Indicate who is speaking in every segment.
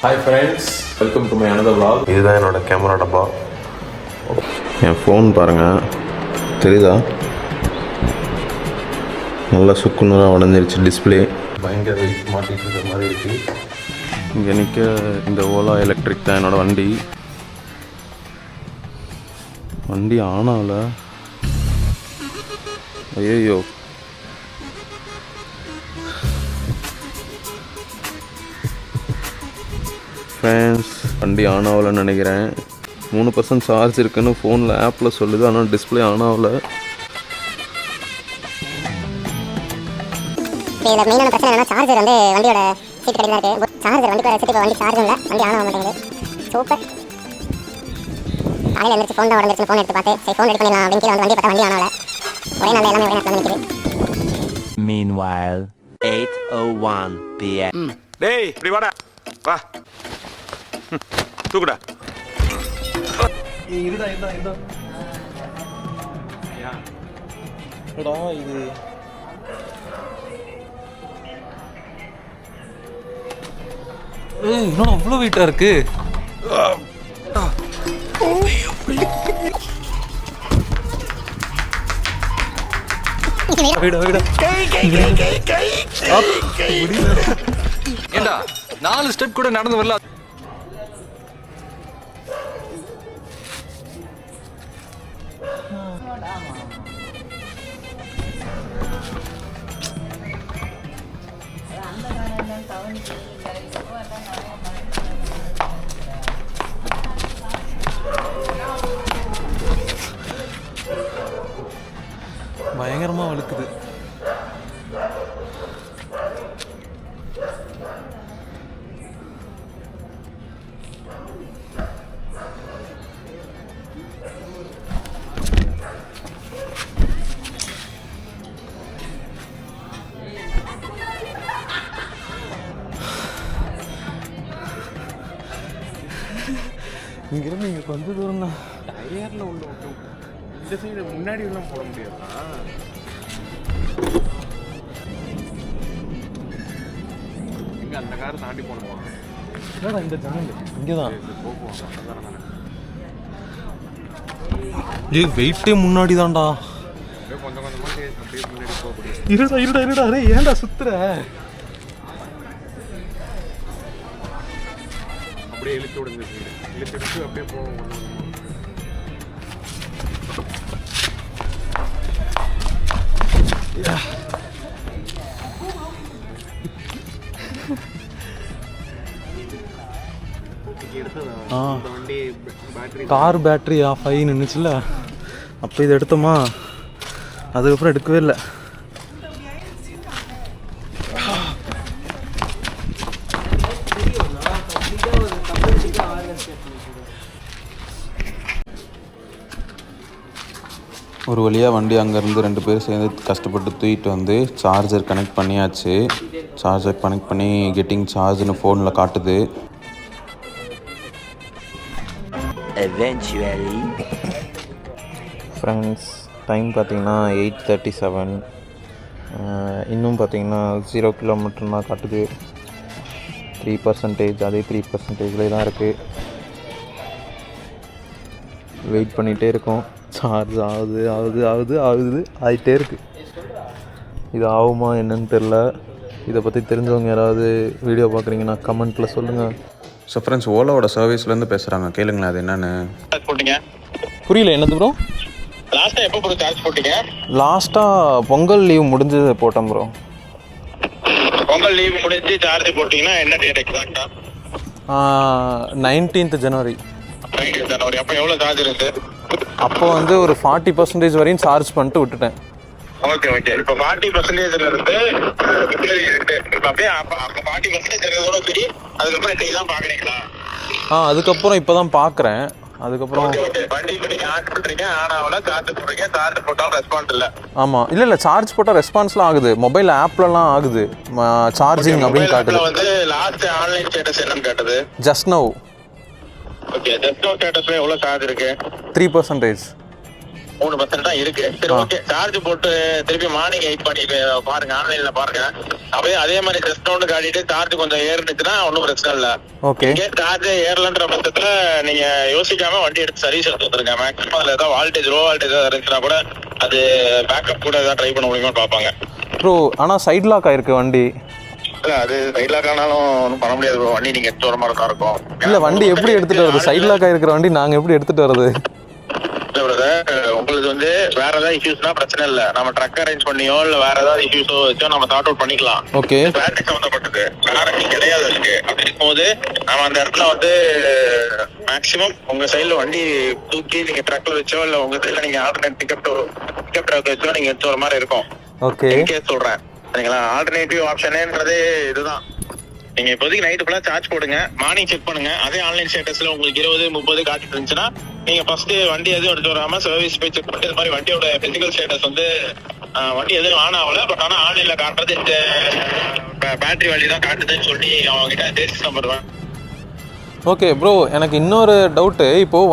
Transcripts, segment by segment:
Speaker 1: Hi friends, welcome to my another vlog.
Speaker 2: இதுதான் என்னோட camera டப்பா. என் ஃபோன் பாருங்கள், தெரியுதா? நல்லா சுக்குநூறாக உடஞ்சிருச்சு டிஸ்பிளே. பயங்கர வெயிட் மாட்டிகிட்டு இருக்கிற மாதிரி இருக்குது. இங்கே நிற்க இந்த ஓலா எலக்ட்ரிக் தான் என்னோடய வண்டி ஆன் ஆகல. ஐயோ, ஃப்ரெண்ட்ஸ், வண்டி ஆன் ஆகலைன்னு நினைக்கிறேன். 3% சார்ஜ் இருக்குன்னு ஃபோனில் ஆப்பில் சொல்லுது, ஆனால் டிஸ்பிளே ஆன் ஆகலை.
Speaker 3: இதில் மெயினான பிரச்சனை என்னன்னா, சார்ஜர் வந்து வண்டியோட சீட் கடையில் இருக்குது. சார்ஜர் வண்டி வச்சுட்டு இப்போ வண்டி சார்ஜும் இல்லை, வண்டி ஆன் ஆக மாட்டேங்குது. சூப்பர். காலையில் எழுந்திரிச்சு ஃபோன் தான் உடஞ்சிருச்சு. ஃபோன் எடுத்து பார்த்து சரி ஃபோன் எடுத்து பண்ணிடலாம் அப்படின்னு கீழே வந்து வண்டி பார்த்தா வண்டி ஆன் ஆகலை. ஒரே நாளில் எல்லாமே ஒரே நேரத்தில் நிற்குது.
Speaker 4: Meanwhile, 8:01 p.m.
Speaker 5: டேய் இப்படி வாடா, வா தூக்குடா.
Speaker 1: இருடா இது
Speaker 6: இன்னும் அவ்வளோ வெயிட்டாக இருக்கு. ஏண்டா 4 ஸ்டெப் கூட நடந்து வரல. பயங்கரமாக வழுக்குது. இங்கிருந்து இங்கே கொஞ்சம் தூரம் தான்.
Speaker 5: டயரில் உள்ள இந்த சைடு முன்னாடி எல்லாம் போட முடியாதா? இங்கே அந்த காரை தாண்டி போகணுமா?
Speaker 6: என்னடா இந்த ஜன்னல் இங்கே தான் வெயிட்டே முன்னாடி தான்டா.
Speaker 5: கொஞ்சம் கொஞ்சமாக அப்படியே முன்னாடி போக முடியும்.
Speaker 6: இருடா அரே ஏன்டா சுத்துற?
Speaker 5: அப்படியே இழுத்து விடுங்க, இழுத்து அப்படியே போவோம்.
Speaker 6: கார் பேட்டரி ஆஃப் ஆகி நின்றுச்சுல, அப்போ இதை எடுத்தோமா, அதுக்கப்புறம் எடுக்கவே இல்லை.
Speaker 2: ஒரு வழியாக வண்டி அங்கேருந்து 2 பேர் சேர்ந்து கஷ்டப்பட்டு தூக்கிட்டு வந்து சார்ஜர் கனெக்ட் பண்ணியாச்சு. சார்ஜர் கனெக்ட் பண்ணி கெட்டிங் சார்ஜ்னு ஃபோனில் காட்டுது.
Speaker 4: Eventually,
Speaker 2: ஃப்ரெண்ட்ஸ், டைம் பார்த்திங்கன்னா 8:37. இன்னும் பார்த்திங்கன்னா 0 கிலோமீட்டர் தான் காட்டுது. 3%, அதே 3%லே தான் இருக்குது. வெயிட் பண்ணிகிட்டே இருக்கோம். சார்ஜ் ஆகிட்டே இருக்குது. இது ஆகுமா என்னன்னு தெரில. இதை பற்றி தெரிஞ்சவங்க யாராவது வீடியோ பார்க்குறீங்கன்னா கமெண்ட்டில் சொல்லுங்கள். ஸோ ஃப்ரெண்ட்ஸ், ஓலாவோட சர்வீஸ்லேருந்து பேசுகிறாங்க, கேளுங்களேன் அது என்னென்னு.
Speaker 6: புரியல, என்னது ப்ரோ?
Speaker 5: லாஸ்ட்டாக எப்போ ப்ரோ சார்ஜ் போட்டீங்க?
Speaker 6: லாஸ்ட்டாக பொங்கல் லீவ் முடிஞ்சு போட்டோம் ப்ரோ.
Speaker 5: பொங்கல் லீவ் முடிஞ்சு சார்ஜ் போட்டிங்கன்னா என்ன டேட் எக்ஸாக்டாக?
Speaker 6: 19th ஜனவரி.
Speaker 5: அப்போ எவ்வளோ சார்ஜ் இருக்கு?
Speaker 6: அப்போ வந்து ஒரு 40% வரையும் சார்ஜ் பண்ணிட்டு விட்டுட்டேன்.
Speaker 5: ஓகே. இப்போ 40% இருந்து இப்போ அப்படியே 40% சரி. அதுக்கப்புறம் இன்னைக்கு தான் பார்க்குறீங்களா?
Speaker 6: அதுக்கப்புறம் இப்போ தான் பார்க்குறேன். அதுக்கப்புறம்
Speaker 5: வண்டி இப்போ நீங்கள் ஆன் பண்ணுறீங்க, ஆன் ஆகல, சார்ஜ் போடுறீங்க, சார்ஜ் போட்டாலும் ரெஸ்பான்ஸ் இல்லை.
Speaker 6: ஆமாம், இல்லை சார்ஜ் போட்டால் ரெஸ்பான்ஸ்லாம் ஆகுது. மொபைல் ஆப்லலாம் ஆகுது சார்ஜிங் அப்படின்னு காட்டுது.
Speaker 5: வந்து லாஸ்ட் ஆன்லைன் ஸ்டேட்டஸ் என்னன்னு காட்டுது?
Speaker 6: Just now.
Speaker 5: Okay, just now ஸ்டேட்டஸ்ல எவ்வளோ சார்ஜ் இருக்கு?
Speaker 6: 3%.
Speaker 5: 3% தான் இருக்கு. சரி ஓகே, சார்ஜ் போட்டு திருப்பி மார்னிங் 8 பண்ணி பாருங்க, ஆன்லைன்ல பாருங்க. அப்படியே அதே மாதிரி டிஸ்கவுண்ட் காட்டிட்டு சார்ஜ் கொஞ்சம் ஏறிடுச்சுன்னா ஒன்றும் பிரச்சனை இல்லை.
Speaker 6: ஓகே,
Speaker 5: சார்ஜ் ஏறலன்ற பட்சத்துல நீங்க யோசிக்காம வண்டி எடுத்து சர்வீஸ் எடுத்து வந்துருங்க. மேக்ஸிமம் அதுல ஏதாவது வால்டேஜ் லோ வால்டேஜ் இருந்துச்சுன்னா கூட அது பேக்கப் கூட ஏதாவது ட்ரை பண்ண முடியுமா பார்ப்பாங்க.
Speaker 6: ப்ரோ ஆனால் சைட் லாக் ஆயிருக்கு வண்டி.
Speaker 5: இல்ல அது சைட் லாக் ஆனாலும் ஒன்றும் பண்ண முடியாது ப்ரோ. வண்டி நீங்க எடுத்து வர மாதிரி தான் இருக்கும்.
Speaker 6: இல்லை வண்டி எப்படி எடுத்துகிட்டு வருது? சைட் லாக் ஆகிருக்கிற வண்டி நாங்கள் எப்படி எடுத்துகிட்டு வருது?
Speaker 5: இல்ல பிரதர், உங்களுக்கு வந்து வேற ஏதாவது இஷ்யூஸ்னா பிரச்சனை இல்ல. நம்ம ட்ரக் அரேஞ்ச் பண்ணியோ இல்ல வேற ஏதாவது இஷ்யூஸோ வச்சோ நம்ம சார்ட் அவுட் பண்ணிக்கலாம்.
Speaker 6: ஓகே,
Speaker 5: பேட்டரி சம்பந்தப்பட்டது வாரண்டி கிடையாது அதுக்கு. அப்படி இருக்கும்போது நம்ம அந்த இடத்துல வந்து மேக்சிமம் உங்க சைட்ல வண்டி தூக்கி நீங்க ட்ரக்ல வச்சோ இல்ல உங்க சைட்ல நீங்க ஆல்டர்னேட் பிக்கப் ட்ரக் வச்சோ நீங்க எடுத்து வர மாதிரி இருக்கும்.
Speaker 6: ஓகே,
Speaker 5: சொல்றேன் சரிங்களா. ஆல்டர்னேட்டிவ் ஆப்ஷனேன்றது இதுதான். நீங்க இப்போதைக்கு நைட்டு ஃபுல்லா சார்ஜ் போடுங்க, மார்னிங் செக் பண்ணுங்க. அதே ஆன்லைன் ஸ்டேட்டஸ்ல உங்களுக்கு 20-30 காட்டிட்டு இருந்துச்சுன்னா நீங்க ஃபர்ஸ்ட் வண்டி எதுவும் எடுத்து வராம சர்வீஸ் போய் செக் பண்ணிட்டு, இது மாதிரி வண்டியோட பிசிக்கல் ஸ்டேட்டஸ் வந்து வண்டி எதுவும் ஆன் ஆகல, பட் ஆனா ஆன்லைன்ல காட்டுறது இந்த பேட்டரி வேல்யூ தான் காட்டுதுன்னு சொல்லி அவங்க கிட்ட டேஸ்ட் நம்பர் தான்.
Speaker 6: ஓகே ப்ரோ, எனக்கு இன்னொரு டவுட்டு. இப்போது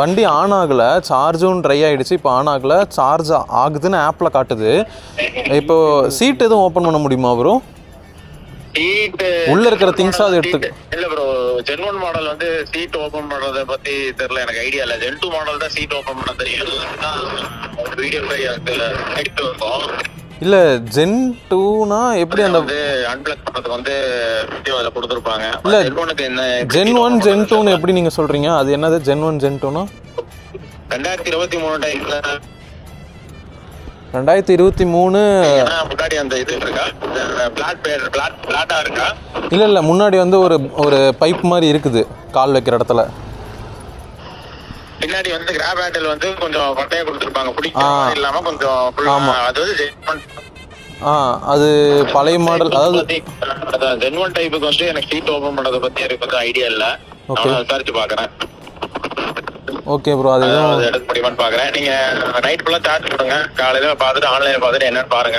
Speaker 6: வண்டி ஆன் ஆகலை, சார்ஜும் ட்ரை ஆகிடுச்சு, இப்போ ஆன் ஆகலை, சார்ஜ் ஆகுதுன்னு ஆப்பில் காட்டுது. இப்போது சீட் எதுவும் ஓப்பன் பண்ண முடியுமா ப்ரோ? உள்ள இருக்கிற திங்ஸ் அது எடுத்து
Speaker 5: இல்ல ப்ரோ, Gen 1 மாடல் வந்து சீட் ஓபன் பண்றத பத்தி தெரியல, எனக்கு ஐடியா இல்ல. Gen 2 மாடல் தான் சீட் ஓபன் பண்ண தெரியும். வீடியோ எடுத்து வந்தோம்.
Speaker 6: இல்ல Gen 2னா எப்படி அந்த
Speaker 5: வந்து அன்பிளக் பண்றதுக்கு வந்து வீடியோல கொடுத்திருப்பாங்க.
Speaker 6: இல்ல
Speaker 5: Gen 1க்கு என்ன
Speaker 6: Gen 1 Gen 2னு எப்படி நீங்க சொல்றீங்க? அது என்னது Gen 1 Gen 2னா?
Speaker 5: 2023 டைம்ல
Speaker 6: 2023
Speaker 5: முன்னாடி அந்த இது இருக்கா, பிளாட்டா இருக்கா?
Speaker 6: இல்ல முன்னாடி வந்து ஒரு பைப் மாதிரி இருக்குது கால் வைக்கிற இடத்துல.
Speaker 5: பின்னாடி வந்து கிராப் ஹேண்டில் வந்து கொஞ்சம் பட்டையா கொடுத்துருப்பாங்க, பிடிக்காம இல்லாம கொஞ்சம். அது வந்து
Speaker 6: அது பழைய மாடல். அதாவது
Speaker 5: Gen 1 டைப்புக்கு வந்து எனக்கு சீட் ஓபன் பண்றத பத்தி எனக்கு வந்து ஐடியா இல்ல. நான் விசாரிச்சு பாக்குறேன்.
Speaker 6: ஓகே ப்ரோ, அது
Speaker 5: எடுக்க முடியுமான்னு பாக்குறேன். நீங்க நைட் ஃபுல்லா சார்ஜ் பண்ணுங்க, காலையில பாத்துட்டு ஆன்லைன்ல பாத்துட்டு என்னன்னு பாருங்க.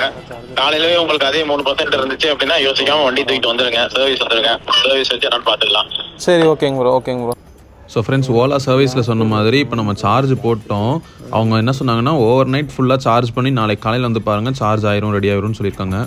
Speaker 5: காலையிலவே உங்களுக்கு அதே 3% இருந்துச்சு அப்படின்னா யோசிக்காம வண்டி தூக்கிட்டு வந்துருங்க, சர்வீஸ் வந்துருங்க. சர்வீஸ் வச்சு என்னன்னு பாத்துக்கலாம்.
Speaker 6: சரி, ஓகேங்க ப்ரோ.
Speaker 2: ஸோ ஃப்ரெண்ட்ஸ், ஓலா சர்வீஸில் சொன்ன மாதிரி இப்போ நம்ம சார்ஜ் போட்டோம். அவங்க என்ன சொன்னாங்கன்னா ஓவர் நைட் ஃபுல்லாக சார்ஜ் பண்ணி நாளைக்கு காலையில் வந்து பாருங்கள் சார்ஜ் ஆயிரும், ரெடி ஆயிரும்னு சொல்லியிருக்காங்க.